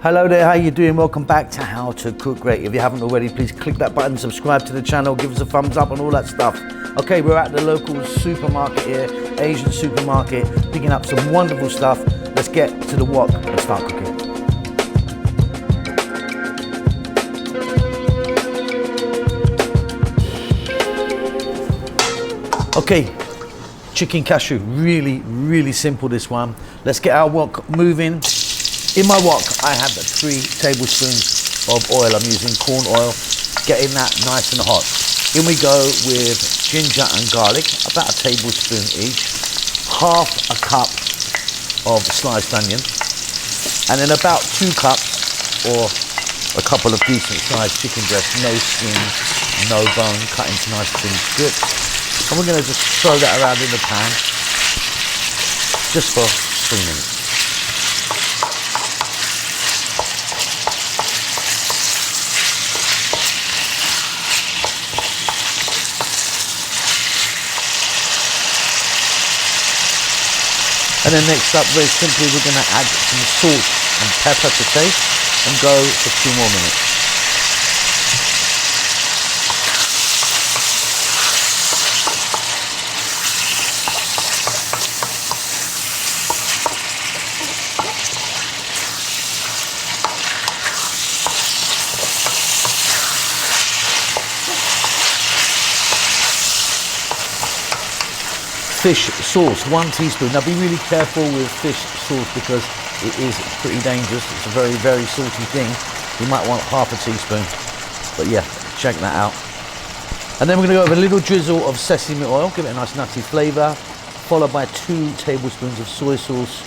Hello there, how you doing? Welcome back to How to Cook Great. If you haven't already, please click that button, subscribe to the channel, give us a thumbs up and all that stuff. Okay, we're at the local supermarket here, Asian supermarket, picking up some wonderful stuff. Let's get to the wok and start cooking. Okay, chicken cashew, really simple this one. Let's get our wok moving. In my wok, I have 3 tablespoons of oil. I'm using corn oil, getting that nice and hot. In we go with ginger and garlic, about a tablespoon each, half a cup of sliced onion, and then about 2 cups or a couple of decent sized chicken breasts, no skin, no bone, cut into nice thin strips. And we're going to just throw that around in the pan just for 3 minutes. And then next up, very simply, we're going to add some salt and pepper to taste and go for 2 more minutes. Fish sauce, 1 teaspoon. Now be really careful with fish sauce because it is pretty dangerous. It's a very salty thing. You might want half a teaspoon, but yeah, check that out. And then we're gonna go with a little drizzle of sesame oil, give it a nice nutty flavor, followed by 2 tablespoons of soy sauce.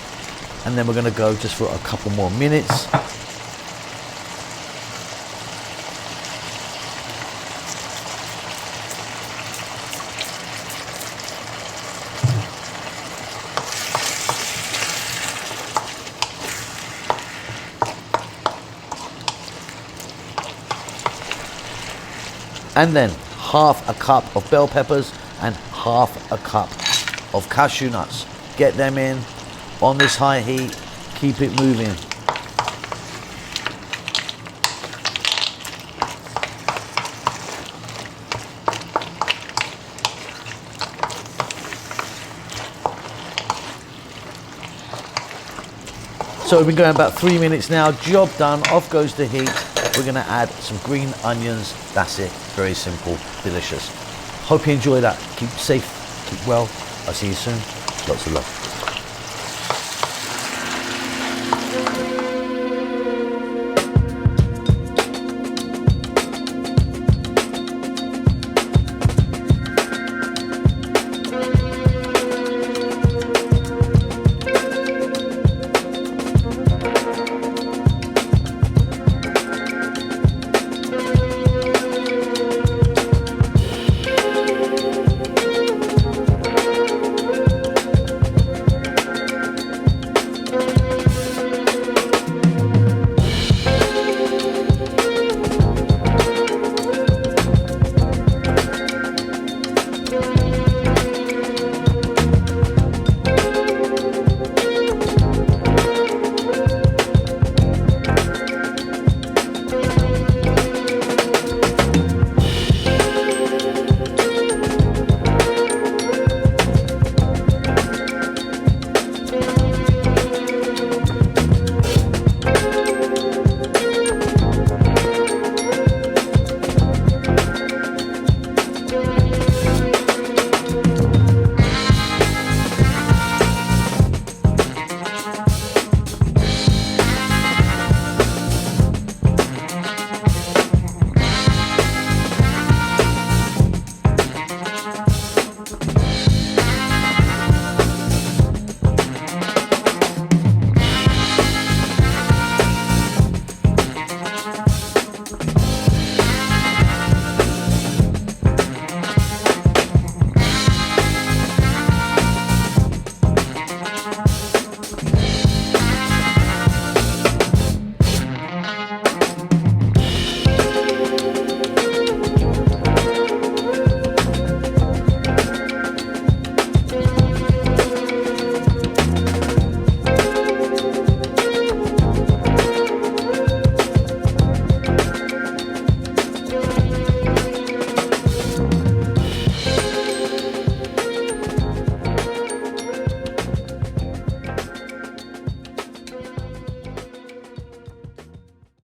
And then we're gonna go just for a couple more minutes. And then half a cup of bell peppers and half a cup of cashew nuts. Get them in on this high heat, keep it moving. So we've been going about 3 minutes now, job done, off goes the heat. We're gonna add some green onions. That's it, very simple, delicious. Hope you enjoy that. Keep safe, keep well. I'll see you soon. Lots of love.